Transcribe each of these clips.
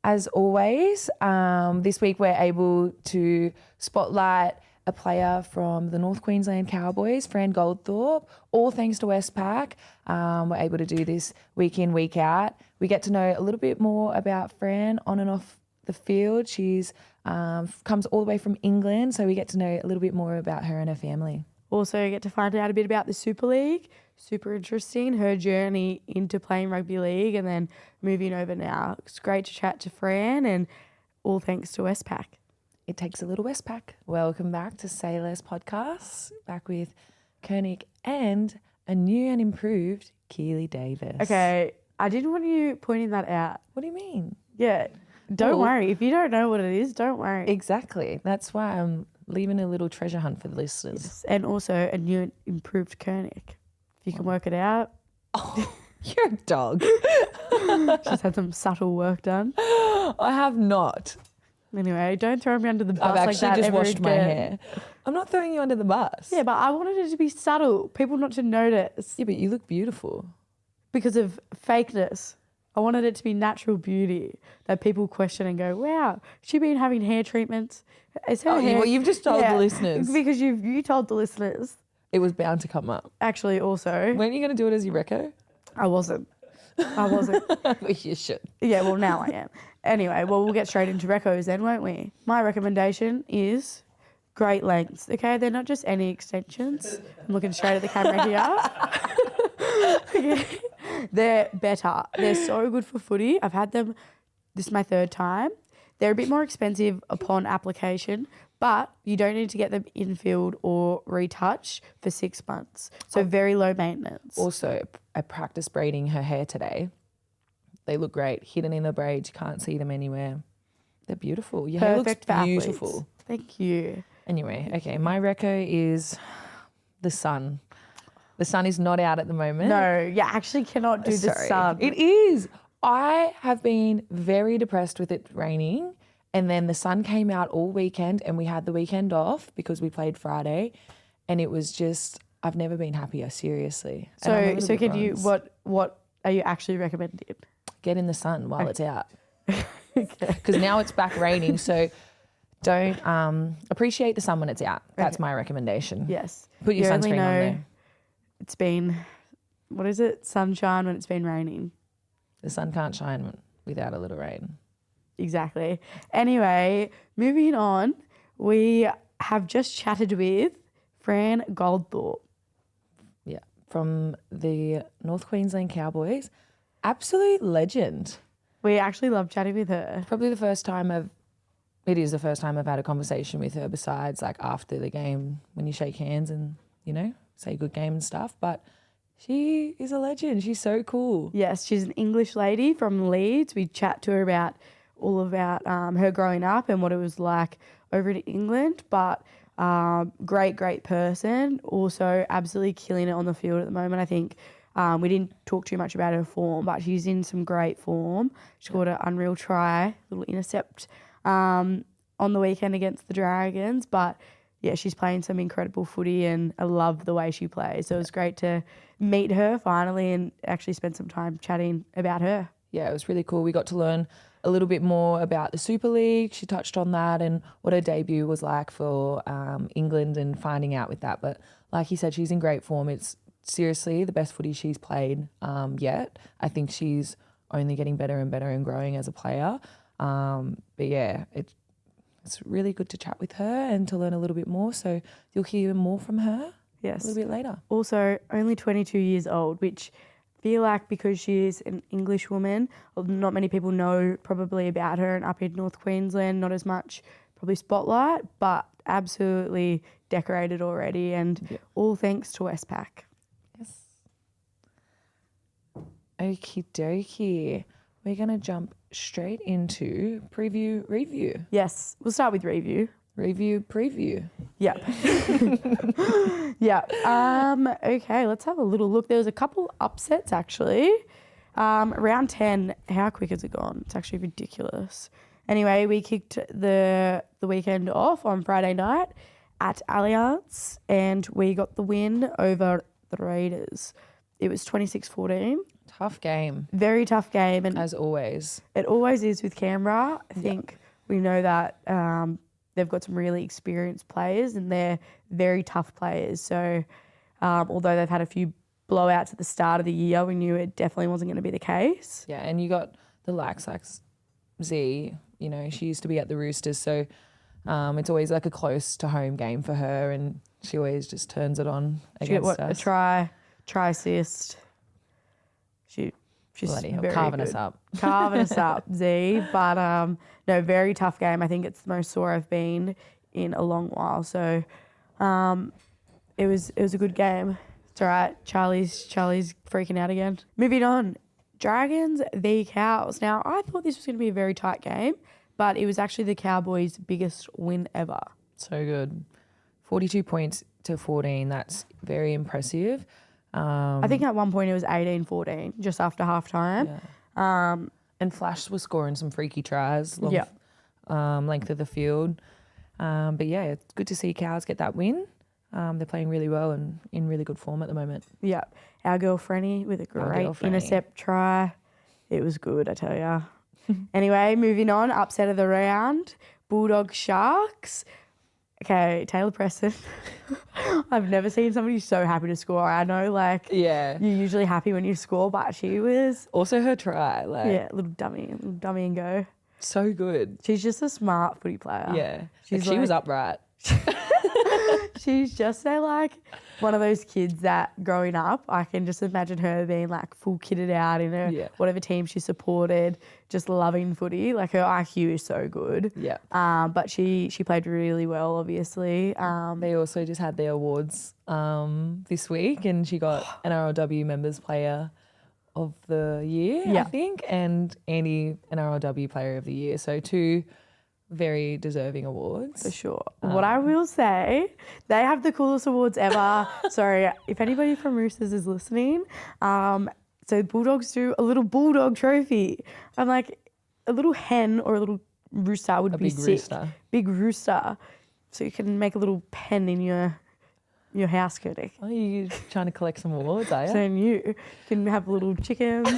As always, this week we're able to spotlight a player from the North Queensland Cowboys, Fran Goldthorp, all thanks to Westpac. We're able to do this week in, week out. We get to know a little bit more about Fran on and off the field. She's comes all the way from England, so we get to know a little bit more about her and her family. Also get to find out a bit about the Super League. Super interesting, her journey into playing rugby league and then moving over now. It's great to chat to Fran, and all thanks to Westpac. It takes a little Westpac. Welcome back to Say Less Podcast, back with Kernick and a new and improved Keeley Davis. Okay, I didn't want you pointing that out. What do you mean? Yeah, don't worry. If you don't know what it is, don't worry. Exactly. That's why I'm leaving a little treasure hunt for the listeners. Yes. And also a new and improved Kernick. If you can work it out. Oh, you're a dog. She's had some subtle work done. I have not. Anyway, don't throw me under the bus I've like that. actually just washed again. my hair. I'm not throwing you under the bus. Yeah, but I wanted it to be subtle. People not to notice. Yeah, but you look beautiful. Because of fakeness. I wanted it to be natural beauty that people question and go, wow, she been having hair treatments. Is her hair... Well, you've just told the listeners. Because you told the listeners. It was bound to come up. Actually, also... When are you going to do it as your reco? I wasn't. Well, you should. Yeah, well, now I am. Anyway, well, we'll get straight into recos then, won't we? My recommendation is great lengths, okay? They're not just any extensions. I'm looking straight at the camera here. Okay. They're better. They're so good for footy. I've had them, this is my third time. They're a bit more expensive upon application, but you don't need to get them infield or retouched for 6 months. So very low maintenance. Also, I practiced braiding her hair today. They look great. Hidden in the braids. You can't see them anywhere. They're beautiful. Your hair looks beautiful. Athletes. Thank you. Anyway, okay, my reco is the sun. The sun is not out at the moment. No, you actually cannot do the sun. It is. I have been very depressed with it raining, and then the sun came out all weekend and we had the weekend off because we played Friday, and it was just, I've never been happier, seriously. So can you, what are you actually recommending? Get in the sun while it's out. Because now it's back raining, so don't appreciate the sun when it's out. That's my recommendation. Yes. Put your sunscreen on there. It's been, what is it? Sunshine when it's been raining. The sun can't shine without a little rain. Exactly. Anyway, moving on, we have just chatted with Fran Goldthorp. Yeah, from the North Queensland Cowboys. Absolute legend. We actually love chatting with her. Probably the first time I've had a conversation with her besides like after the game when you shake hands and, you know, say good game and stuff. But she is a legend. She's so cool. Yes, she's an English lady from Leeds. We chat to her about her growing up and what it was like over in England. But great person. Also absolutely killing it on the field at the moment. I think we didn't talk too much about her form, but she's in some great form. She scored an unreal try, little intercept on the weekend against the Dragons. But yeah, she's playing some incredible footy and I love the way she plays. So it was great to meet her finally and actually spend some time chatting about her. Yeah, it was really cool. We got to learn a little bit more about the Super League. She touched on that and what her debut was like for England and finding out with that. But like you said, she's in great form. It's seriously the best footy she's played yet. I think she's only getting better and better and growing as a player. But yeah, it's really good to chat with her and to learn a little bit more. So you'll hear more from her a little bit later. Also, only 22 years old, which I feel like because she is an English woman, not many people know probably about her, and up in North Queensland, not as much probably spotlight, but absolutely decorated already, and all thanks to Westpac. Yes. Okie dokie. We're going to jump straight into review. Yes, we'll start with review. Review, preview. Yep. Yeah. Okay, let's have a little look. There was a couple upsets actually. Round 10, how quick has it gone? It's actually ridiculous. Anyway, we kicked the weekend off on Friday night at Allianz and we got the win over the Raiders. It was 26-14. Tough game, Very tough game. And as always. it always is with Canberra. I think we know that they've got some really experienced players and they're very tough players. So although they've had a few blowouts at the start of the year, we knew it definitely wasn't going to be the case. Yeah, and you got the likes like Z, you know, she used to be at the Roosters, so it's always like a close to home game for her, and she always just turns it on against us. A try assist. She's Bloody hell, very carving good. us up. Carving us up, Z. But no, very tough game. I think it's the most sore I've been in a long while. So it was a good game. It's all right. Charlie's freaking out again. Moving on. Dragons v Cows. Now, I thought this was going to be a very tight game, but it was actually the Cowboys' biggest win ever. So good. 42 points to 14. That's very impressive. I think at one point it was 18-14 just after halftime. Yeah. And Flash was scoring some freaky tries, length of the field. But yeah, it's good to see Cows get that win. They're playing really well and in really good form at the moment. Yeah. Our girl Franny with a great intercept try. It was good, I tell ya. Anyway, moving on. Upset of the round. Bulldogs Sharks. Okay, Taylor Preston. I've never seen somebody so happy to score. I know, like, Yeah. you're usually happy when you score, but she was... Also her try, like, Yeah, little dummy and go. so good. She's just a smart footy player. Yeah. She's She was upright. She's just like one of those kids that growing up, I can just imagine her being like full kitted out in her whatever team she supported, just loving footy. Like her IQ is so good. Yeah. But she played really well, obviously. They also just had their awards this week, and she got NRLW Members Player of the Year, I think, and Andy NRLW Player of the Year. So 2 very deserving awards. For sure. What I will say, they have the coolest awards ever. Sorry, if anybody from Roosters is listening. So Bulldogs do a little Bulldog trophy. I'm like, a little hen or a little rooster would be big sick. rooster. Big rooster. So you can make a little pen in your house, Kernick. Are you trying to collect some awards, are you? So you can have little chickens.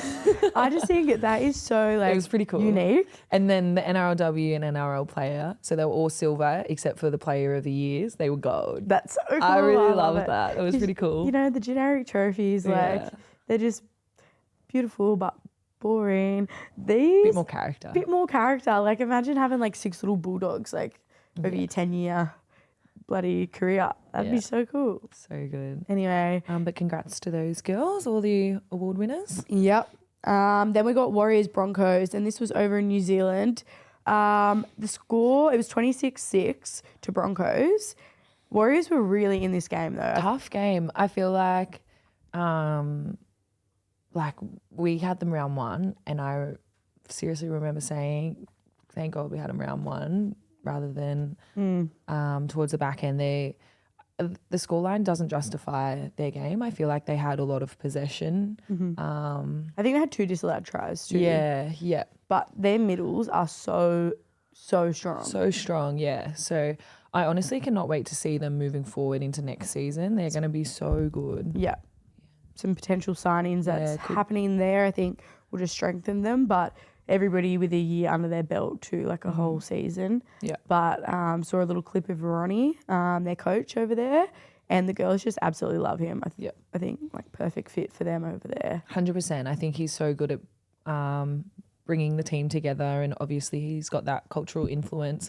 I just think that is so like It was pretty cool. unique. And then the NRLW and NRL player, so they were all silver except for the player of the years. They were gold. That's so cool. I really love loved that. It was pretty cool. You know, the generic trophies, like, they're just beautiful but boring. These... Bit more character. Like, imagine having, like, 6 little bulldogs, like, over your 10-year bloody career. That'd be so cool. So good. Anyway. But congrats to those girls, all the award winners. Yep. Then we got Warriors Broncos, and this was over in New Zealand. The score, it was 26-6 to Broncos. Warriors were really in this game though. Tough game. I feel like we had them round 1, and I seriously remember saying, thank God we had them round 1 rather than towards the back end. The scoreline doesn't justify their game. I feel like they had a lot of possession. I think they had 2 disallowed tries too. Yeah. But their middles are so strong. So strong, yeah. So I honestly cannot wait to see them moving forward into next season. They're going to be so good. Yeah. Some potential signings that's happening there, I think, will just strengthen them. But everybody with a year under their belt too, like a whole season. Yeah. But saw a little clip of Ronnie, their coach over there, and the girls just absolutely love him. I think like perfect fit for them over there. 100%. I think he's so good at bringing the team together, and obviously he's got that cultural influence.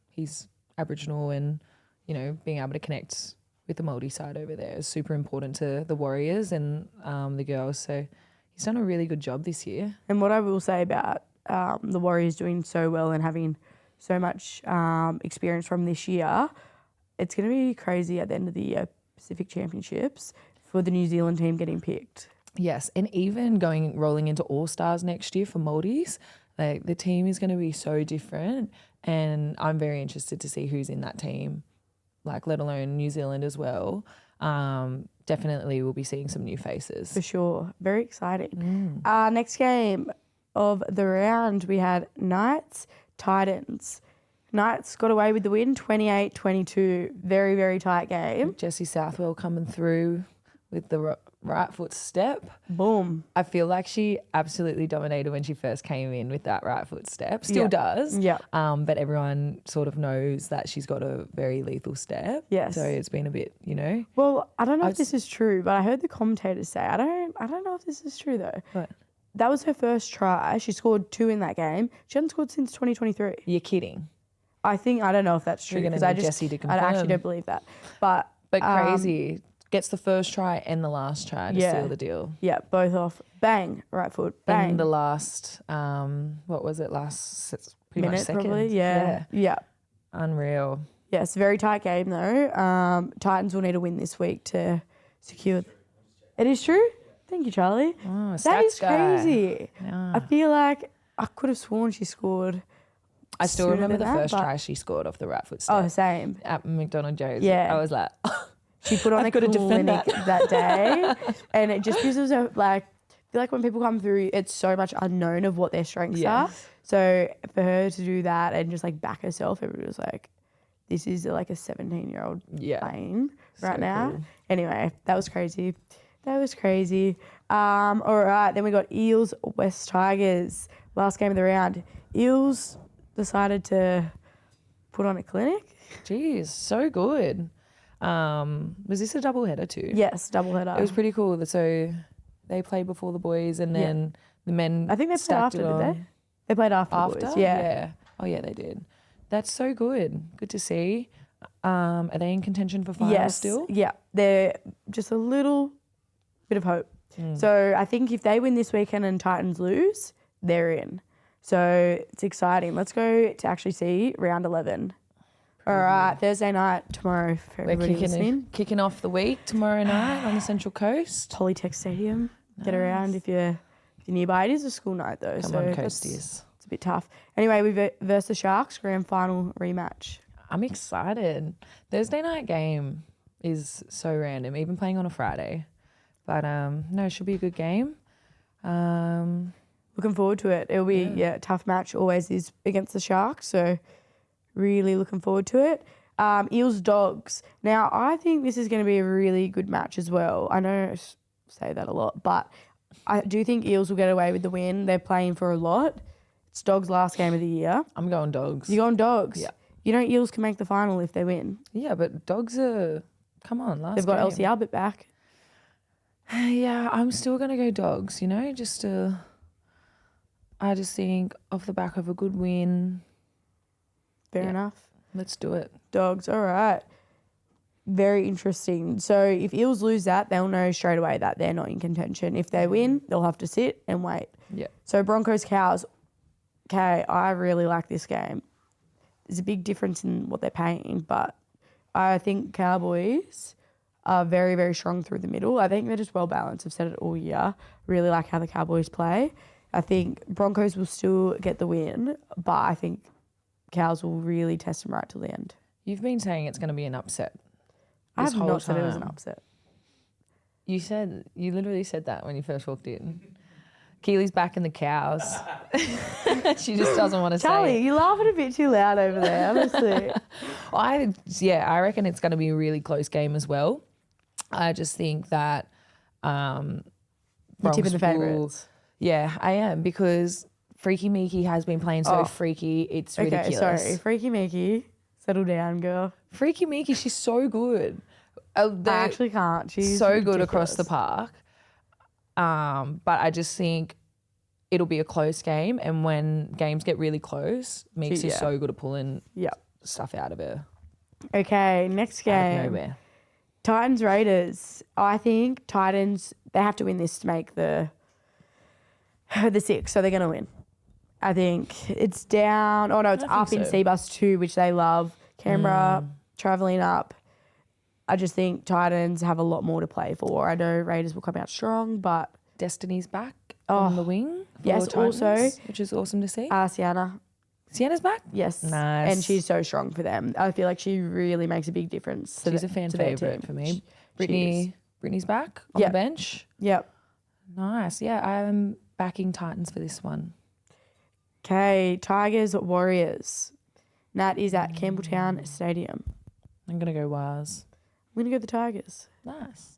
He's Aboriginal, and you know, being able to connect with the Māori side over there is super important to the Warriors and the girls. So he's done a really good job this year. And what I will say about the Warriors doing so well and having so much experience from this year, it's going to be crazy at the end of the year, Pacific Championships, for the New Zealand team getting picked. Yes, and even rolling into All-Stars next year for Māoris, like the team is going to be so different, and I'm very interested to see who's in that team, like let alone New Zealand as well. Definitely we'll be seeing some new faces. For sure. Very exciting. Next game of the round, we had Knights, Titans. Knights got away with the win, 28-22. Very, very tight game. Jessie Southwell coming through with the right foot step. Boom. I feel like she absolutely dominated when she first came in with that right foot step. Still does. Yeah. But everyone sort of knows that she's got a very lethal step. Yes. So it's been a bit, you know. Well, I don't know if this is true, but I heard the commentators say, I don't know if this is true though. What? That was her first try. She scored 2 in that game. She hasn't scored since 2023. You're kidding. I don't know if that's true because I Jessie to I actually confirm. don't believe that. But crazy. Gets the first try and the last try to seal the deal. Yeah, both off. Bang, right foot. Bang. In the last, what was it? Last pretty minute much second. probably. Yeah. Unreal. Yeah, it's a very tight game though. Titans will need a win this week to secure. It is true? Thank you, Charlie. Oh, that is crazy. Yeah. I feel like I could have sworn she scored. I still remember the first try she scored off the right foot step. Oh, same. At McDonald Joe's. Yeah. I was like, she put on a clinic that day. And it just gives us I feel like when people come through, it's so much unknown of what their strengths are. So for her to do that and just like back herself, everybody was like, this is like a 17-year-old playing right now. Cool. Anyway, that was crazy. All right, then we got Eels West Tigers. Last game of the round. Eels decided to put on a clinic. Jeez, so good. Was this a double header too? Yes, double header. It was pretty cool. So they played before the boys and then the men. I think they played after, did they? They played after the boys. Yeah. Oh yeah, they did. That's so good. Good to see. Are they in contention for finals still? Yeah, they're just a little bit of hope. So I think if they win this weekend and Titans lose, they're in. So it's exciting. Let's go to actually see round 11. All right, Thursday night tomorrow for everybody listening. Kicking off the week tomorrow night on the Central Coast. Polytech Stadium. Nice. Get around if you're nearby. It is a school night though. Come on, Coasties. It's a bit tough. Anyway, we versus the Sharks, grand final rematch. I'm excited. Thursday night game is so random, even playing on a Friday. But no, it should be a good game. Looking forward to it. It'll be a tough match, always is against the Sharks. So really looking forward to it. Eels Dogs. Now I think this is going to be a really good match as well. I know I say that a lot, but I do think Eels will get away with the win. They're playing for a lot. It's Dogs' last game of the year. I'm going Dogs. You're going Dogs? Yeah. You know Eels can make the final if they win. Yeah, but Dogs are, come on, last They've got game. Elsie Albert back. Yeah, I'm still going to go Dogs, you know, I just think off the back of a good win. Fair enough. Let's do it. Dogs, all right. Very interesting. So if Eels lose that, they'll know straight away that they're not in contention. If they win, they'll have to sit and wait. Yeah. So Broncos Cows. Okay, I really like this game. There's a big difference in what they're paying, but I think Cowboys are very, very strong through the middle. I think they're just well balanced. I've said it all year. Really like how the Cowboys play. I think Broncos will still get the win, but I think Cows will really test them right till the end. You've been saying it's going to be an upset. I have not said it was an upset. You literally said that when you first walked in. Keely's back in the Cows. She just doesn't want to say it. Charlie, you're laughing a bit too loud over there, honestly. I reckon it's going to be a really close game as well. I just think that you're tipping the favourites. Yeah, I am, because Freaky Meeky has been playing so freaky. It's ridiculous. Okay, sorry. Freaky Meeky, settle down, girl. Freaky Meeky, she's so good. I actually can't. She's so ridiculous. good across the park. But I just think it'll be a close game, and when games get really close, Meeks is so good at pulling stuff out of her. Okay, next game. Out of nowhere. Titans Raiders. I think Titans, they have to win this to make the 6, so they're going to win. I think it's down. Oh no, it's up in Seabus 2, which they love. Canberra travelling up. I just think Titans have a lot more to play for. I know Raiders will come out strong, but Destiny's back on the wing. Yes, Titans, also, which is awesome to see. Sienna's back? Yes. Nice. And she's so strong for them. I feel like she really makes a big difference. She's a fan favourite for me. Brittany's back on the bench. Yep. Nice. Yeah, I'm backing Titans for this one. Okay, Tigers Warriors. That is at Campbelltown Stadium. I'm going to go Waz. I'm going to go the Tigers. Nice.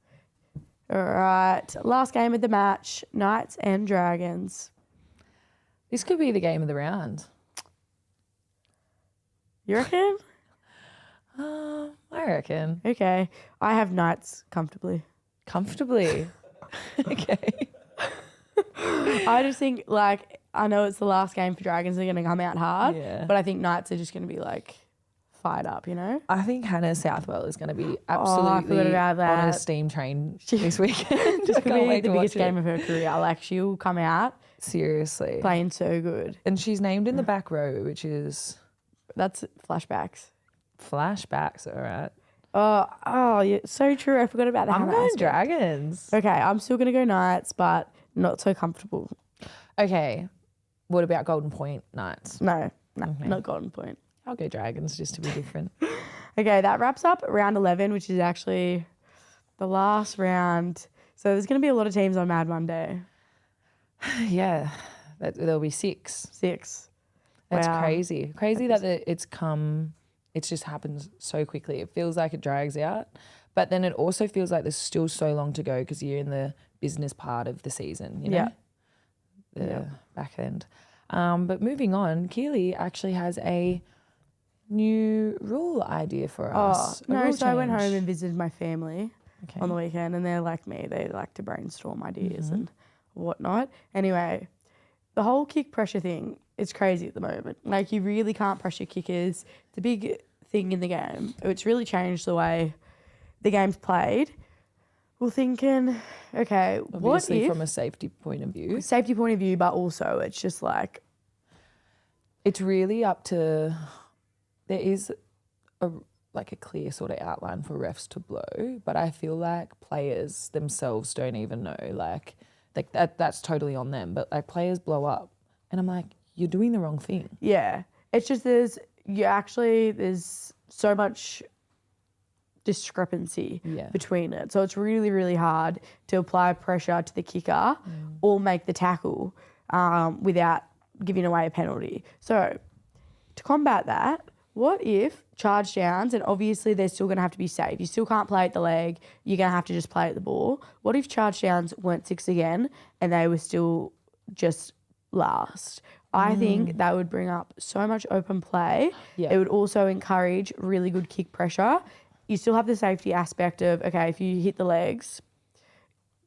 All right. Last game of the match, Knights and Dragons. This could be the game of the round. You reckon? I reckon. Okay. I have Knights comfortably. Comfortably. Okay. I just think, like, I know it's the last game for Dragons. They're going to come out hard. Yeah. But I think Knights are just going to be, like, fired up, you know? I think Hannah Southwell is going to be I absolutely forgot about that. on a steam train this weekend. It's I can't going to wait be the to biggest watch game it. of her career. Like, she'll come out Seriously. playing so good. And she's named in the back row, which is That's flashbacks. flashbacks, all right. Oh, yeah, so true. I forgot about that. I'm Hannah going aspect. Dragons. Okay, I'm still going to go Knights, but not so comfortable. Okay. What about Golden Point Knights? No, Okay. not Golden Point. I'll go Dragons just to be different. Okay, that wraps up round 11, which is actually the last round. So there's going to be a lot of teams on Mad Monday. Yeah. There'll be 6. 6. That's Wow. crazy. Crazy that it just happens so quickly. It feels like it drags out. But then it also feels like there's still so long to go because you're in the business part of the season, you know? Yeah. The back end. But moving on, Keeley actually has a new rule idea for us. A No, rule so I went change. home and visited my family Okay. on the weekend, and they're like me. They like to brainstorm ideas Mm-hmm. and whatnot. Anyway, the whole kick pressure thing is crazy at the moment. Like, you really can't pressure kickers. It's a big thing in the game. It's really changed the way the game's played. We're thinking, okay, Obviously what if, from a safety point of view. safety point of view, but also it's just like, It's really up to, there is a clear sort of outline for refs to blow, but I feel like players themselves don't even know, like that's totally on them, but like players blow up and I'm like, you're doing the wrong thing. yeah. It's just there's so much discrepancy Yeah. between it. So it's really, really hard to apply pressure to the kicker or make the tackle without giving away a penalty. So to combat that, what if charge downs, and obviously they're still going to have to be safe. You still can't play at the leg. You're going to have to just play at the ball. What if charge downs weren't 6 again and they were still just last? I think that would bring up so much open play. Yeah. It would also encourage really good kick pressure. You still have the safety aspect of, okay, if you hit the legs,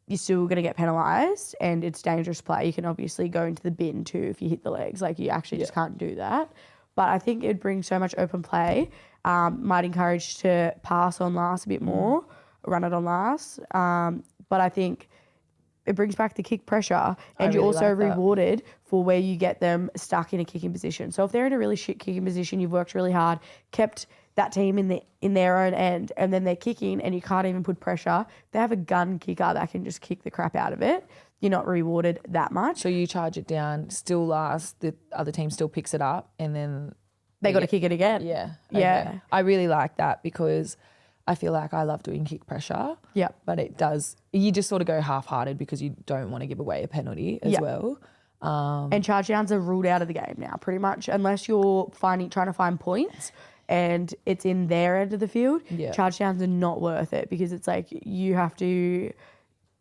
you're still going to get penalised and it's dangerous play. You can obviously go into the bin too if you hit the legs. Like, you actually just can't do that. But I think it'd bring so much open play. Might encourage to pass on last a bit more, run it on last. But I think it brings back the kick pressure, and you're really also like that. rewarded for where you get them stuck in a kicking position. So if they're in a really shit kicking position, you've worked really hard, kept that team in their own end, and then they're kicking and you can't even put pressure. They have a gun kicker that can just kick the crap out of it. You're not rewarded that much. So you charge it down, still last, the other team still picks it up, and then They got to kick it again. yeah. Yeah. I really like that because I feel like I love doing kick pressure. Yeah. But you just sort of go half-hearted because you don't want to give away a penalty as Yeah. well. And charge downs are ruled out of the game now, pretty much, unless you're trying to find points and it's in their end of the field. Yeah. Charge downs are not worth it because it's like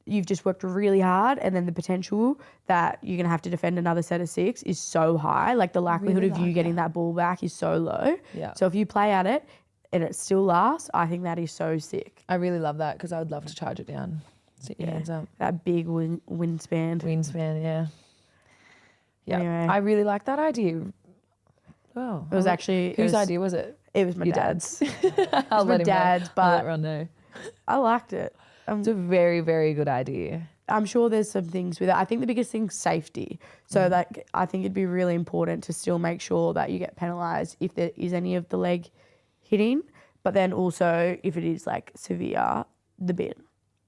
you've just worked really hard, and then the potential that you're going to have to defend another set of 6 is so high. Like, the likelihood really of you like getting that ball back is so low. Yeah. So if you play at it and it still lasts, I think that is so sick. I really love that because I would love to charge it down. Sit your hands up. That big wingspan. Wingspan, yeah. Yeah. Anyway. I really like that idea. Oh. It was actually... Whose idea was it? It was my Your dad's. I'll my let him dad's, know. I'll but- let Ron know. I liked it. It's a very, very good idea. I'm sure there's some things with it. I think the biggest thing's safety. So like, I think it'd be really important to still make sure that you get penalised if there is any of the leg hitting, but then also if it is like severe, the bin.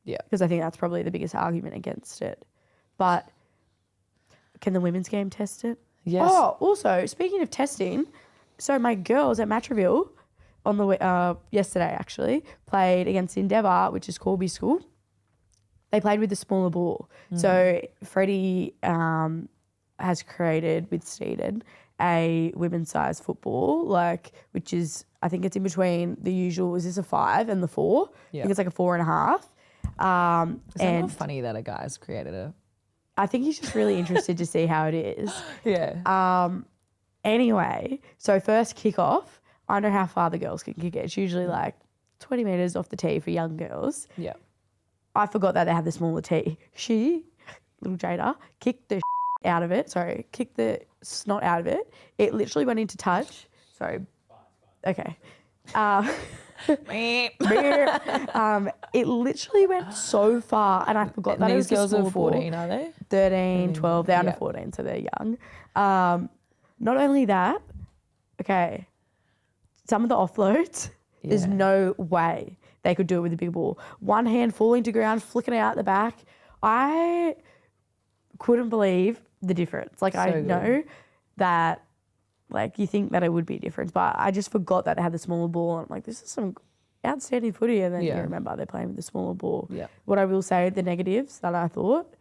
Yeah. Because I think that's probably the biggest argument against it. But can the women's game test it? Yes. Oh, also, speaking of testing, so my girls at Matraville on the yesterday actually played against Endeavour, which is Corby School. They played with the smaller ball. So Freddie has created with Steeden a women's size football, which is, I think it's in between the usual, is this a 5 and the 4? I Yeah. think it's like a 4.5. Is that And not funny that a guy's created a... I think he's just really interested to see how it is. Yeah. Anyway, so first kick-off, I know how far the girls can kick it. It's usually like 20 metres off the tee for young girls. Yeah. I forgot that they had the smaller tee. She, little Jada, kicked the out of it. Sorry, kicked the snot out of it. It literally went into touch. Sorry. Okay. It literally went so far, and I forgot that it was These girls are are 14, are they? 13, 12. They're under 14, so they're young. Not only that, okay, some of the offloads, there's no way they could do it with a big ball. One hand falling to ground, flicking it out the back. I couldn't believe the difference. Like, I know that, like, you think that it would be a difference, but I just forgot that they had the smaller ball. And I'm like, this is some outstanding footy. And then you remember they're playing with the smaller ball. Yeah. What I will say, the negatives that I thought,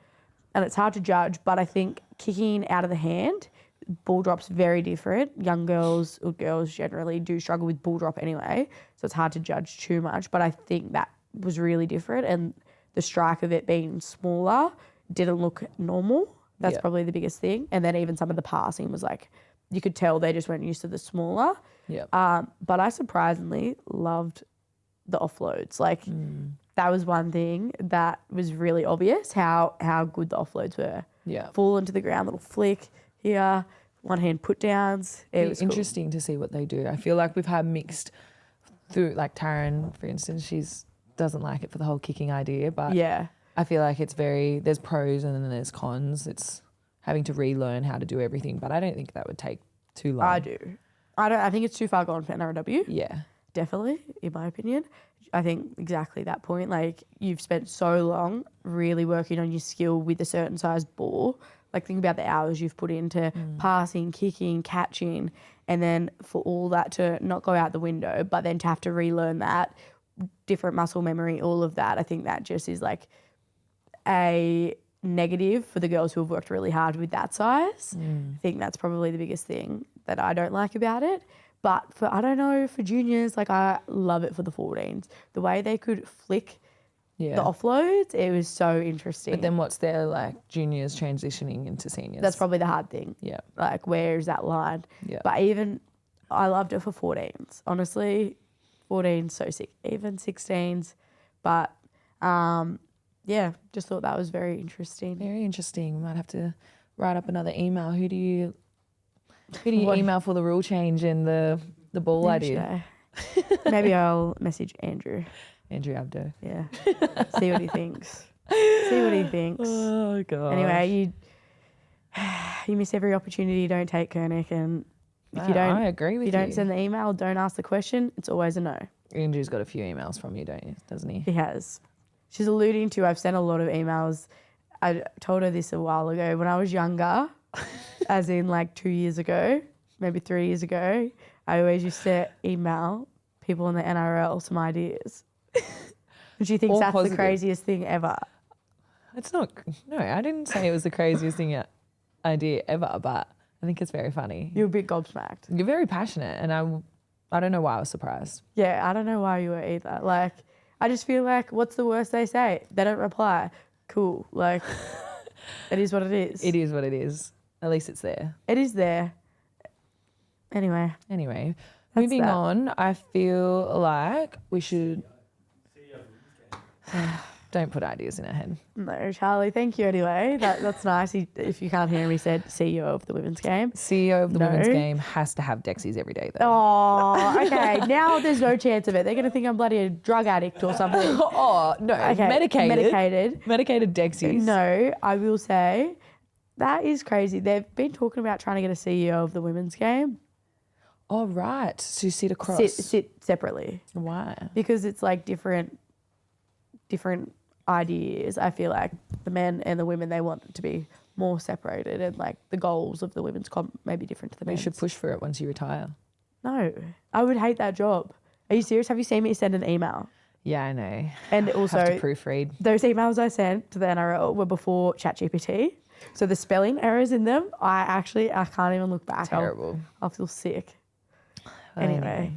and it's hard to judge, but I think kicking out of the hand, ball drop's very different. Young girls or girls generally do struggle with ball drop anyway, so it's hard to judge too much. But I think that was really different, and the strike of it being smaller didn't look normal. That's probably the biggest thing. And then even some of the passing was like, you could tell they just weren't used to the smaller. Yeah. But I surprisingly loved the offloads. Like that was one thing that was really obvious, how good the offloads were. Yeah. Fall into the ground, little flick here, one hand put downs. It was interesting to see what they do. I feel like we've had mixed through, like Taryn, for instance, she's doesn't like it for the whole kicking idea, but I feel like it's there's pros and then there's cons. It's having to relearn how to do everything, but I don't think that would take too long. I do. I think it's too far gone for NRW. Yeah. Definitely, in my opinion. I think exactly that point. Like, you've spent so long really working on your skill with a certain size ball. Like, think about the hours you've put into passing, kicking, catching, and then for all that to not go out the window, but then to have to relearn that, different muscle memory, all of that. I think that just is like a negative for the girls who have worked really hard with that size. I think that's probably the biggest thing that I don't like about it. But I don't know, for juniors, like, I love it for the 14s. The way they could flick the offloads, it was so interesting. But then what's their, like, juniors transitioning into seniors? That's probably the hard thing. Yeah. Like, where is that line? Yeah. But even, I loved it for 14s. Honestly, 14s, so sick. Even 16s. But, just thought that was very interesting. Very interesting. We might have to write up another email. Who do you email for the rule change and the ball idea? Maybe I'll message Andrew. Andrew Abdo. Yeah. See what he thinks. Oh, God. Anyway, you miss every opportunity you don't take, Kernick, and if you don't, I agree with you. If you don't send the email, don't ask the question, it's always a no. Andrew's got a few emails from you, doesn't he? He has. She's alluding to, I've sent a lot of emails. I told her this a while ago. When I was younger, as in like 2 years ago, maybe 3 years ago, I always used to email people in the NRL some ideas. And she thinks that's the craziest thing ever. It's not. No, I didn't say it was the craziest idea ever, but I think it's very funny. You're a bit gobsmacked. You're very passionate, and I don't know why I was surprised. Yeah, I don't know why you were either. Like, I just feel like, what's the worst they say? They don't reply. Cool. Like, it is what it is. It is what it is. At least it's there. It is there. Anyway, moving on, I feel like we should... Don't put ideas in our head. No, Charlie, thank you anyway. That's nice. If you can't hear him, he said CEO of the women's game. CEO of the women's game has to have Dexies every day, though. Oh, okay. Now there's no chance of it. They're going to think I'm bloody a drug addict or something. Oh, no. Okay. Medicated Dexies. No, I will say that is crazy. They've been talking about trying to get a CEO of the women's game. Oh, right. So you sit across. Sit separately. Why? Because it's like different ideas. I feel like the men and the women, they want it to be more separated, and like the goals of the women's comp may be different to the men's. You should push for it once you retire. No, I would hate that job. Are you serious? Have you seen me send an email? Yeah, I know. And also, have to proofread. Those emails I sent to the NRL were before ChatGPT. So the spelling errors in them, I can't even look back. Terrible. I'll feel sick. Anyway.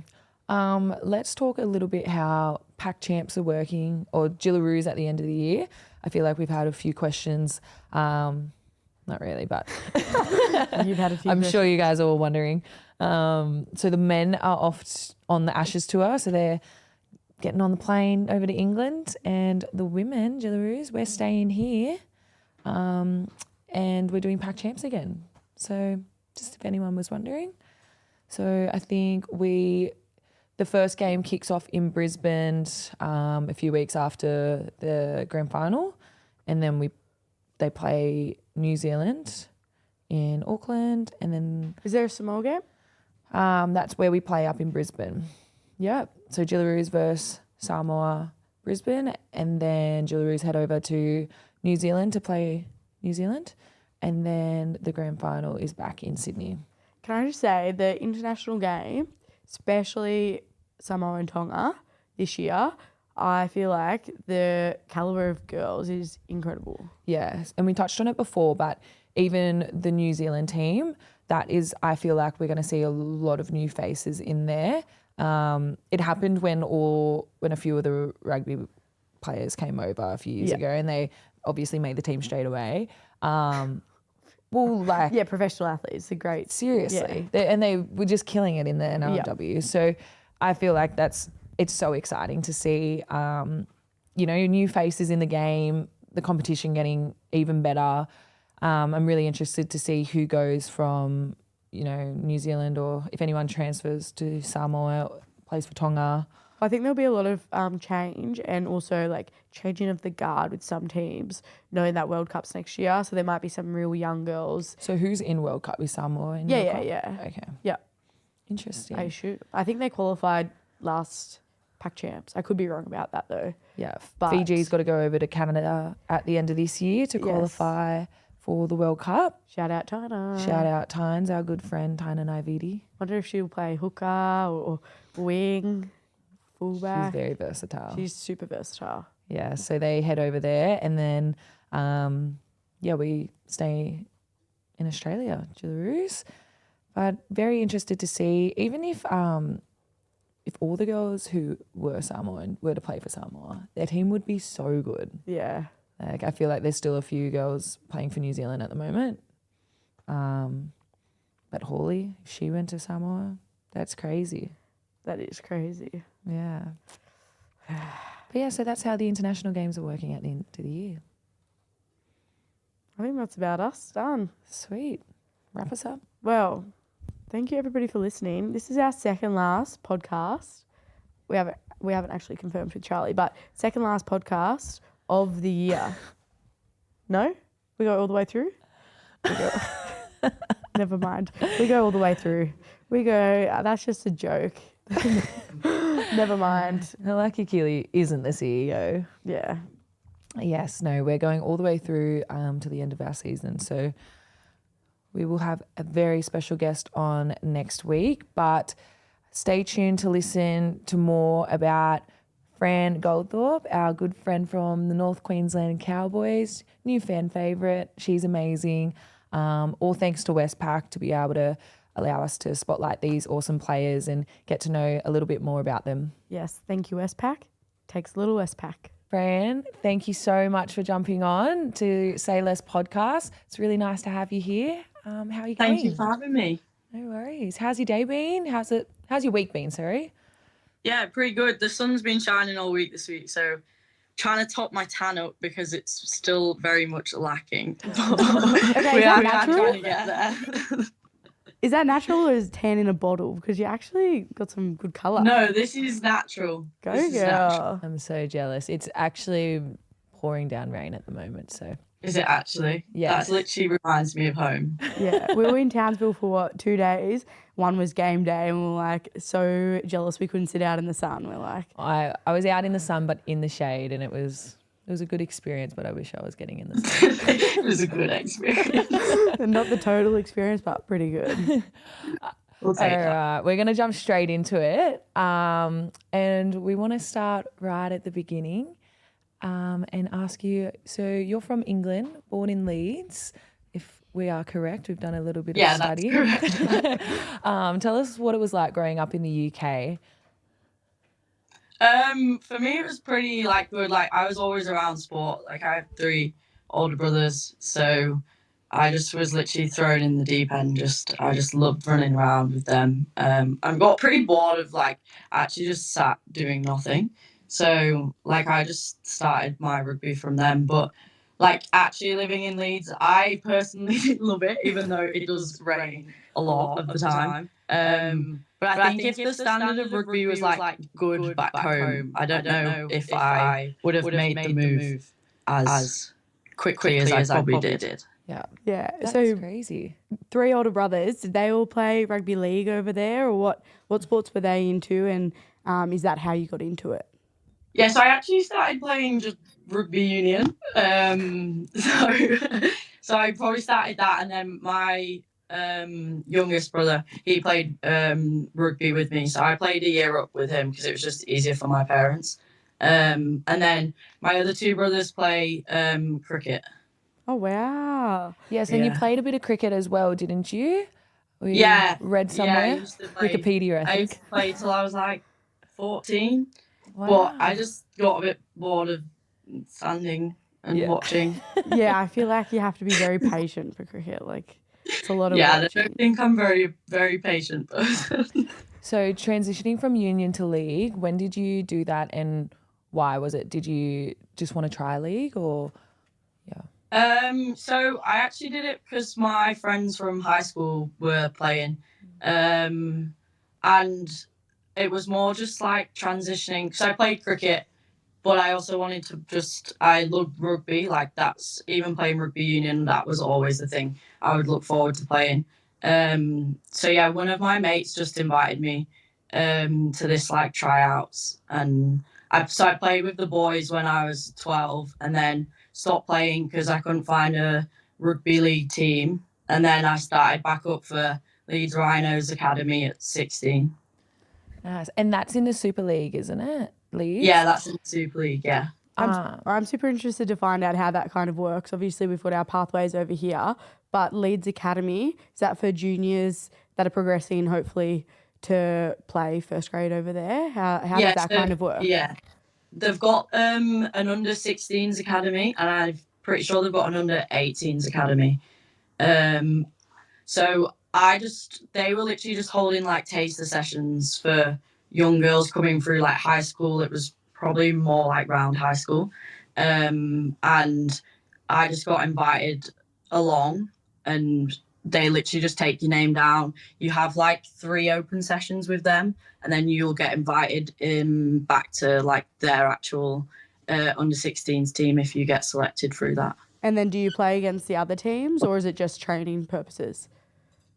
Let's talk a little bit how pack champs are working, or Jillaroos at the end of the year. I feel like we've had a few questions. Not really, but You've had a few I'm questions. sure you guys are all wondering. So the men are off on the Ashes tour, so they're getting on the plane over to England, and the women, Jillaroos, we're staying here, and we're doing pack champs again. So just if anyone was wondering. So I think the first game kicks off in Brisbane a few weeks after the grand final, and then they play New Zealand in Auckland, and then Is there a Samoa game? that's where we play up in Brisbane. Yep. So Jillaroos versus Samoa, Brisbane, and then Jillaroos head over to New Zealand to play New Zealand, and then the grand final is back in Sydney. Can I just say the international game, especially Samoa and Tonga this year, I feel like the caliber of girls is incredible. Yes, and we touched on it before, but even the New Zealand team, I feel like we're going to see a lot of new faces in there. It happened when a few of the rugby players came over a few years ago, and they obviously made the team straight away. Professional athletes are great. Seriously, they were just killing it in the NRW. So I feel like it's so exciting to see, new faces in the game, the competition getting even better. I'm really interested to see who goes from, New Zealand, or if anyone transfers to Samoa, plays for Tonga. I think there'll be a lot of change, and also like changing of the guard with some teams, knowing that World Cup's next year. So there might be some real young girls. So who's in World Cup with Samoa? World Cup? Okay. Yeah. Interesting. I think they qualified last pack champs. I could be wrong about that though. Yeah. But Fiji's got to go over to Canada at the end of this year to qualify for the World Cup. Shout out Tyna. Shout out Tynes, our good friend Tyna Naividi. Wonder if she'll play hooker or wing, fullback. She's very versatile. She's super versatile. Yeah, so they head over there, and then we stay in Australia, Jillaroos. But very interested to see, even if all the girls who were Samoan were to play for Samoa, their team would be so good. Yeah. Like, I feel like there's still a few girls playing for New Zealand at the moment. But Hawley, if she went to Samoa, that's crazy. That is crazy. Yeah. But yeah, so that's how the international games are working at the end of the year. I think that's about us done. Sweet. Wrap us up. Well, thank you everybody for listening. This is our second last podcast. We haven't actually confirmed with Charlie, but second last podcast of the year. No? We go all the way through? Never mind. We go all the way through. We go, that's just a joke. Never mind. Lucky Keeley isn't the CEO. Yeah. Yes, no, we're going all the way through to the end of our season. So we will have a very special guest on next week, but stay tuned to listen to more about Fran Goldthorp, our good friend from the North Queensland Cowboys, new fan favourite. She's amazing. All thanks to Westpac to be able to allow us to spotlight these awesome players and get to know a little bit more about them. Yes, thank you, Westpac. Takes a little Westpac. Fran, thank you so much for jumping on to Say Less podcast. It's really nice to have you here. How are you going? Thank you for having me. No worries. How's your day been? How's your week been, sorry? Yeah, pretty good. The sun's been shining all week this week, so trying to top my tan up because it's still very much lacking. Okay, we are natural? trying to get there. Is that natural or is tan in a bottle? Because you actually got some good colour. No, this is natural. Go this girl. Is natural. I'm so jealous. It's actually pouring down rain at the moment, so. Is it actually? Yeah. That literally reminds me of home. Yeah, we were in Townsville for 2 days. One was game day, and we were like so jealous we couldn't sit out in the sun. We're like, I was out in the sun but in the shade, and it was a good experience, but I wish I was getting in the sun. It was a good experience. not the total experience, but pretty good. We'll take that. All right, we're going to jump straight into it, and we want to start right at the beginning and ask you, so you're from England, born in Leeds, if we are correct. We've done a little bit of study. That's correct. Tell us what it was like growing up in the UK. For me, it was pretty like good. Like I was always around sport. Like I have 3 older brothers, so I just was literally thrown in the deep end. I just loved running around with them. I got pretty bored of like actually just sat doing nothing. So like I just started my rugby from them. But like actually living in Leeds, I personally love it, even though it does rain a lot of the time. But I think if the standard of rugby was like good back home, I don't know if I would have made the move as quickly as I probably did. Yeah. Yeah. That's So crazy. 3 older brothers, did they all play rugby league over there, or what sports were they into, and is that how you got into it? Yeah, so I actually started playing just rugby union. So I probably started that, and then my youngest brother, he played rugby with me, so I played a year up with him because it was just easier for my parents. And then my other 2 brothers play cricket. Oh, wow. Yes, and you Yeah. played a bit of cricket as well, didn't you? We Yeah, read I somewhere. used to play. Wikipedia, I I used think. to play till I was like 14, Wow. but I just got a bit bored of standing and Yeah. watching. Yeah, I feel like you have to be very patient for cricket. Like, it's a lot of Yeah, I watching. don't think I'm very, very patient person. So transitioning from union to league, when did you do that and why was it? Did you just want to try league or So I actually did it because my friends from high school were playing, and it was more just like transitioning because I played cricket, but I also wanted to I loved rugby. Like that's even playing rugby union, that was always the thing I would look forward to playing. So yeah, one of my mates just invited me to this like tryouts, and I played with the boys when I was 12, and then stopped playing because I couldn't find a rugby league team, and then I started back up for Leeds Rhinos Academy at 16. nice? And that's in the Super League, isn't it? Leagues? Yeah, that's in the Super League. Yeah. I'm super interested to find out how that kind of works. Obviously, we've got our pathways over here, but Leeds Academy, is that for juniors that are progressing, hopefully, to play first grade over there? How does that kind of work? Yeah, they've got an under 16s academy, and I'm pretty sure they've got an under 18s academy. So they were literally just holding like taster sessions for young girls coming through like high school. It was probably more like round high school, and I just got invited along, and they literally just take your name down. You have like 3 open sessions with them, and then you'll get invited back to like their actual under 16s team if you get selected through that. And then do you play against the other teams, or is it just training purposes?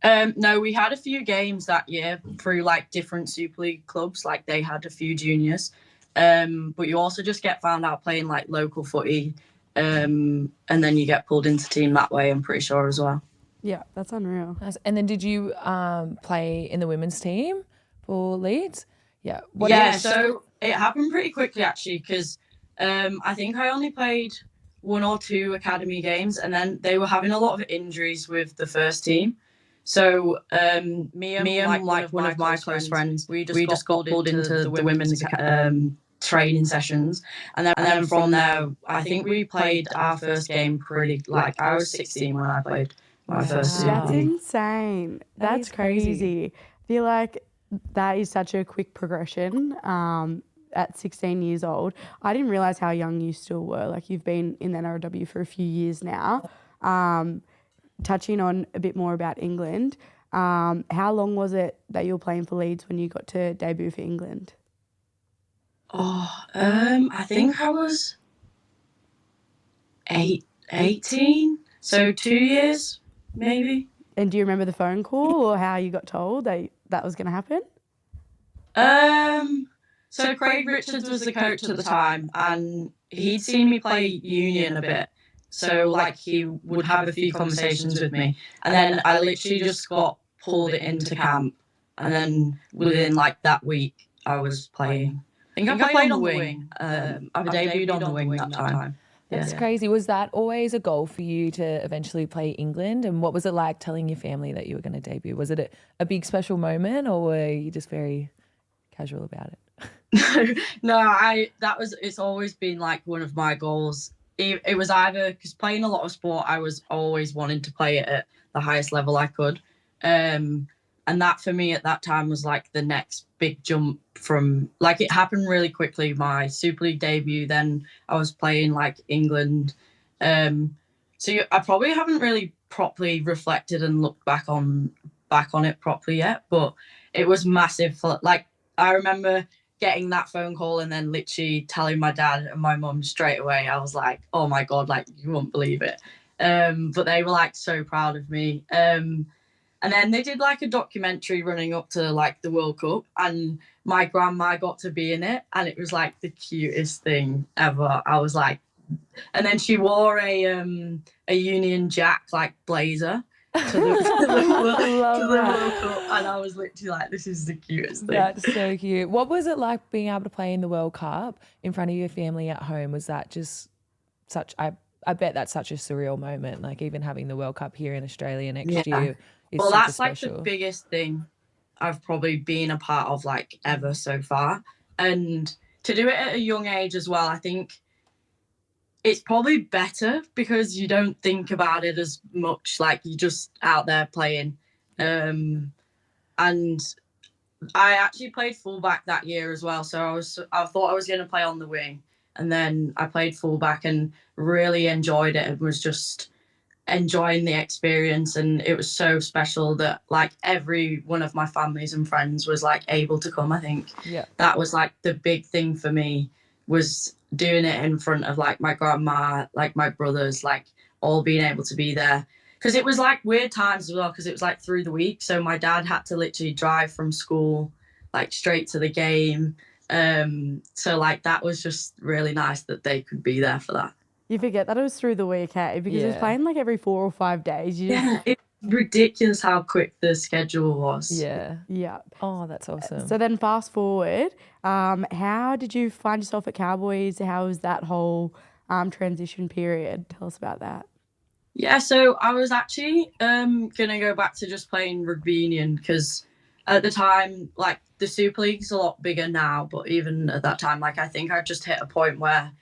No, we had a few games that year through like different Super League clubs. Like they had a few juniors, but you also just get found out playing like local footy, and then you get pulled into team that way. I'm pretty sure as well. Yeah, that's unreal. Nice. And then did you play in the women's team for Leeds? Yeah. So it happened pretty quickly actually because I think I only played 1 or 2 academy games, and then they were having a lot of injuries with the first team. So me and like one of my close friends, we just got pulled into the women's training sessions, and then from there, I think we played our first game pretty like I was 16 when I played my first Super That's League. insane. That That's is crazy. crazy. I feel like that is such a quick progression at 16 years old. I didn't realise how young you still were. Like you've been in the NRLW for a few years now. Touching on a bit more about England, how long was it that you were playing for Leeds when you got to debut for England? I think I was 18, so 2 years maybe. And do you remember the phone call or how you got told that was going to happen? So Craig Richards was the coach at the time, and he'd seen me play union a bit. So like he would have a few conversations with me, and then I literally just got pulled into camp, and then within like that week I was playing. I think I played on the wing. I debuted on the wing that time. That's crazy. Was that always a goal for you to eventually play England? And what was it like telling your family that you were going to debut? Was it a big special moment, or were you just very casual about it? It's always been like one of my goals. It was either because playing a lot of sport, I was always wanting to play it at the highest level I could. And that for me at that time was like the next big jump from, like, it happened really quickly. My Super League debut, then I was playing like England. I probably haven't really properly reflected and looked back on it properly yet, but it was massive. Like, I remember getting that phone call and then literally telling my dad and my mum straight away. I was like, oh my God, like, you won't believe it. But they were like so proud of me. And then they did like a documentary running up to like the World Cup, and my grandma got to be in it, and it was like the cutest thing ever. I was like, and then she wore a Union Jack like blazer to the World Cup, and I was literally like, this is the cutest thing. That's so cute. What was it like being able to play in the World Cup in front of your family at home? Was that just such, I bet that's such a surreal moment, like even having the World Cup here in Australia next year is well, super that's special. Like the biggest thing I've probably been a part of like ever so far. And to do it at a young age as well, I think it's probably better because you don't think about it as much. Like, you're just out there playing. And I actually played fullback that year as well. So I thought I was going to play on the wing, and then I played fullback and really enjoyed it and was just enjoying the experience. And it was so special that like every one of my families and friends was like able to come. I think that was like the big thing for me, was doing it in front of like my grandma, like my brothers, like all being able to be there. Because it was like weird times as well, because it was like through the week. So my dad had to literally drive from school like straight to the game. So like that was just really nice that they could be there for that. You forget that it was through the week, hey? Because it was playing like every 4 or 5 days. It's ridiculous how quick the schedule was. Yeah. Oh, that's awesome. So then fast forward, how did you find yourself at Cowboys? How was that whole transition period? Tell us about that. Yeah, so I was actually going to go back to just playing rugby union, because at the time, like, the Super League's a lot bigger now, but even at that time, like, I think I just hit a point where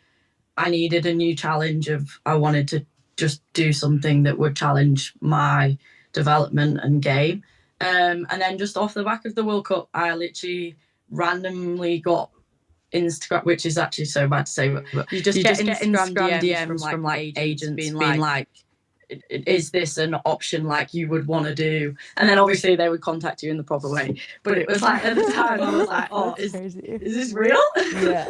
I needed a new challenge I wanted to just do something that would challenge my development and game. And then just off the back of the World Cup, I literally randomly got Instagram, which is actually so bad to say, but you just get Instagram DMs from like agents being like, is this an option like you would want to do? And then obviously they would contact you in the proper way. But it was like, at the time I was like, oh, is this real? Yeah.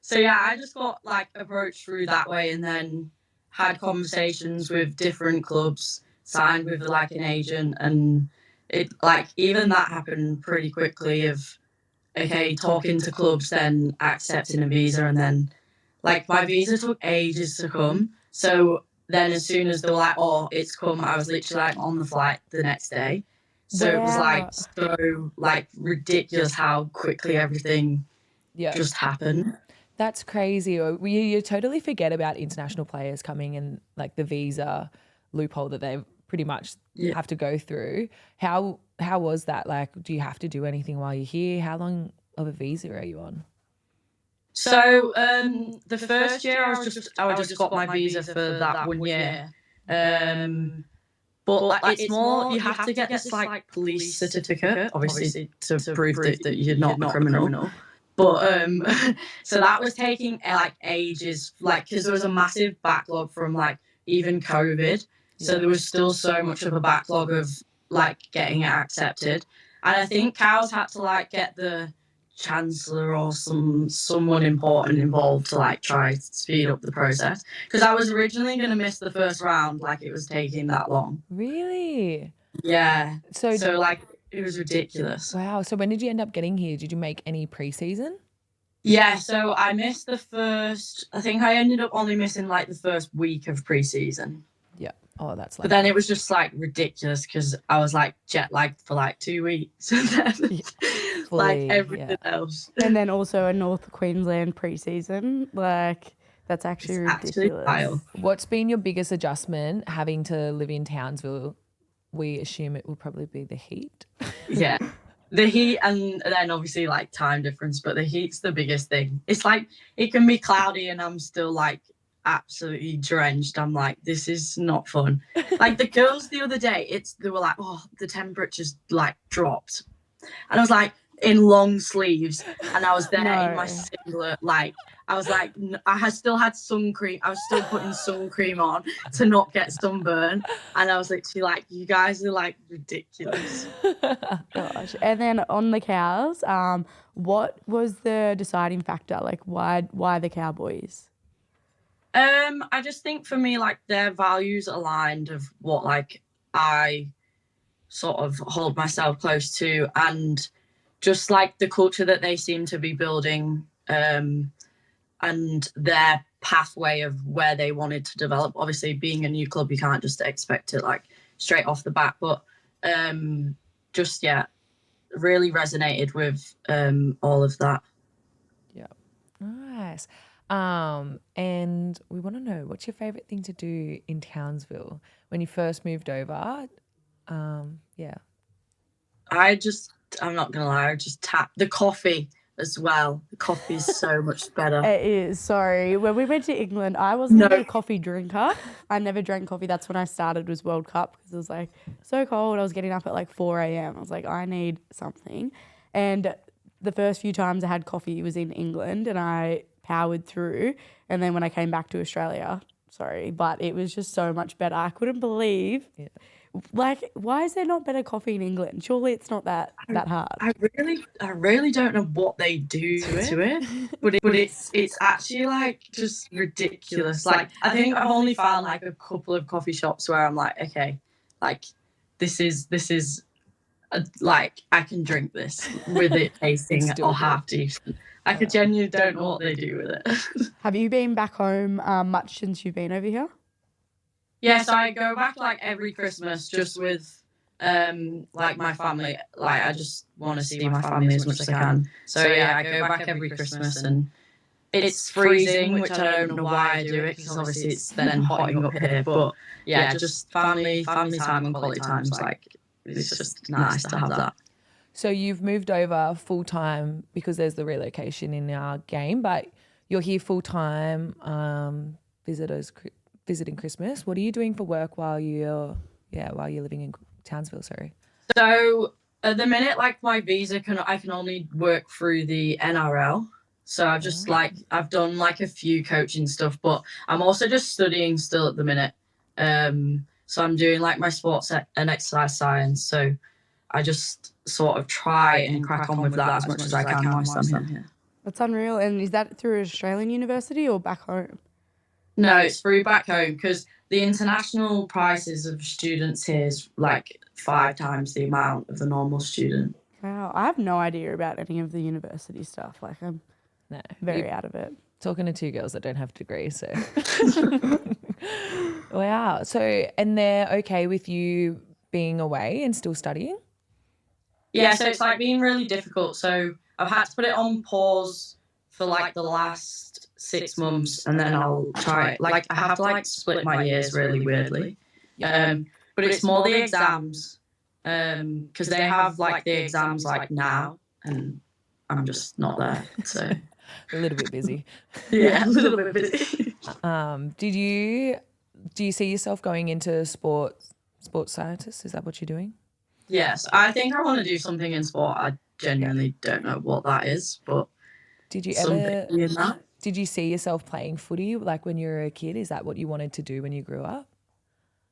So yeah, I just got like approached through that way, and then had conversations with different clubs, signed with like an agent, and it like even that happened pretty quickly of talking to clubs, then accepting a visa, and then like my visa took ages to come. So then as soon as they were like, oh, it's come, I was literally like on the flight the next day. So it was like so like ridiculous how quickly everything just happened. That's crazy. You totally forget about international players coming and like the visa loophole that they pretty much have to go through. How was that? Like, do you have to do anything while you're here? How long of a visa are you on? So the first year I just got my visa for that 1 year. But like, it's more, you have to get this like police certificate, obviously to prove that you're not a criminal. But so that was taking like ages, like, because there was a massive backlog from like even COVID. So there was still so much of a backlog of like getting it accepted. And I think Cows had to like get the chancellor or someone important involved to like try to speed up the process, because I was originally going to miss the first round, like it was taking that long. Really? Yeah. So like it was ridiculous. Wow. So when did you end up getting here? Did you make any pre-season? Yeah, so I missed I think I ended up only missing like the first week of pre-season. Yeah. Oh, that's like. But then it was just like ridiculous because I was like jet lagged for like 2 weeks, and then like everything else. And then also a North Queensland pre-season, like that's actually ridiculous. Wild. What's been your biggest adjustment having to live in Townsville? We assume it will probably be the heat. Yeah. The heat and then obviously like time difference, but the heat's the biggest thing. It's like it can be cloudy and I'm still like absolutely drenched. I'm like, this is not fun. Like the girls the other day, they were like, oh, the temperature's like dropped. And I was like in long sleeves and I was there in my singlet, like I was like, I had still had sun cream. I was still putting sun cream on to not get sunburn. And I was literally like, you guys are like ridiculous. Gosh. And then on the cows, what was the deciding factor? Like why the Cowboys? I just think for me, like their values aligned of what like I sort of hold myself close to, and just like the culture that they seem to be building, and their pathway of where they wanted to develop. Obviously, being a new club, you can't just expect it like straight off the bat, but just really resonated with all of that. Yeah, nice. And we want to know, what's your favorite thing to do in Townsville when you first moved over? Yeah. I'm not gonna lie, I just tap the coffee as well. The coffee is so much better. It is. Sorry. When we went to England, I wasn't a coffee drinker. I never drank coffee. That's when I started was World Cup, because it was like so cold. I was getting up at like 4 a.m. I was like, I need something. And the first few times I had coffee was in England and I powered through. And then when I came back to Australia, but it was just so much better. I couldn't believe like, why is there not better coffee in England? Surely it's not that hard. I really don't know what they do to it, but it's actually like just ridiculous. Like I think I've only found like a couple of coffee shops where I'm like, okay, like this is like I can drink this with it tasting or half decent. I genuinely don't know what they do with it. Have you been back home much since you've been over here? Yeah, so I go back like every Christmas just with like my family. Like I just want to see my family as much as I can. So yeah, I go back every Christmas and it's freezing, which I don't know why I do it, because obviously it's then hotting up here. But yeah, just family time and quality times. Like it's just nice to have that. So you've moved over full time because there's the relocation in our game, but you're here full time, visiting Christmas. What are you doing for work while you're living in Townsville? Sorry. So at the minute, like my visa I can only work through the NRL. So I've just I've done like a few coaching stuff, but I'm also just studying still at the minute. So I'm doing like my sports and exercise science. So I just sort of try and crack on with that as much as I can whilst I'm here. That's unreal. And is that through Australian university or back home? No, it's through back home, because the international prices of students here is like 5 times the amount of the normal student. Wow, I have no idea about any of the university stuff. Like I'm very out of it. Talking to 2 girls that don't have degrees, so. Wow. So, and they're okay with you being away and still studying? Yeah, so it's like been really difficult. So I've had to put it on pause for like the last 6 months, and then I'll try it. Like I have to like split my years really weirdly. But it's more the exams, because they have like the exams like now, and I'm just not there. So a little bit busy. Yeah, a little bit busy. Do you see yourself going into sports scientist? Is that what you're doing? Yes, I think I want to do something in sport. I genuinely don't know what that is, but did you see yourself playing footy like when you were a kid? Is that what you wanted to do when you grew up?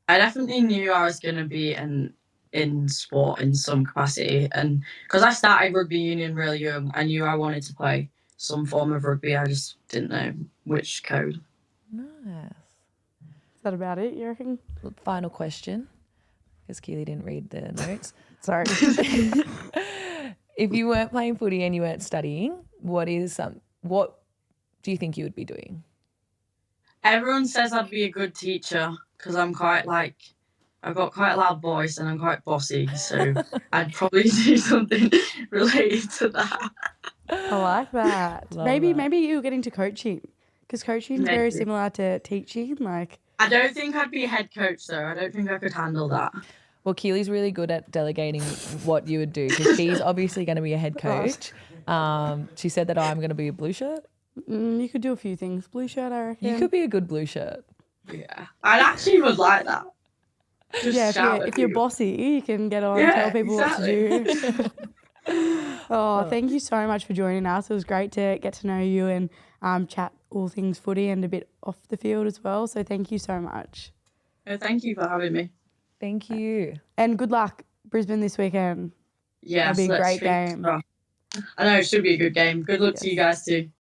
I definitely knew I was going to be in sport in some capacity, and because I started rugby union really young, I knew I wanted to play some form of rugby. I just didn't know which code. Nice. Is that about it, you reckon? Final question, because Keeley didn't read the notes. Sorry. If you weren't playing footy and you weren't studying, what do you think you would be doing? Everyone says I'd be a good teacher because I'm quite like, I've got quite a loud voice and I'm quite bossy, so I'd probably do something related to that. I like that. Maybe you'll get into coaching, because coaching is very similar to teaching. Like, I don't think I'd be a head coach though. I don't think I could handle that. Well, Keely's really good at delegating what you would do because she's obviously going to be a head coach. She said that I'm going to be a blue shirt. You could do a few things. Blue shirt, I reckon. You could be a good blue shirt. Yeah. I actually would like that. Just Yeah, shout at if you're people. bossy, you can get on and tell people what to do. Thank you so much for joining us. It was great to get to know you and chat all things footy and a bit off the field as well. So thank you so much. Thank you for having me. Thank you. And good luck, Brisbane, this weekend. Yeah, That'll be a great game. I know, it should be a good game. Good luck to you guys too.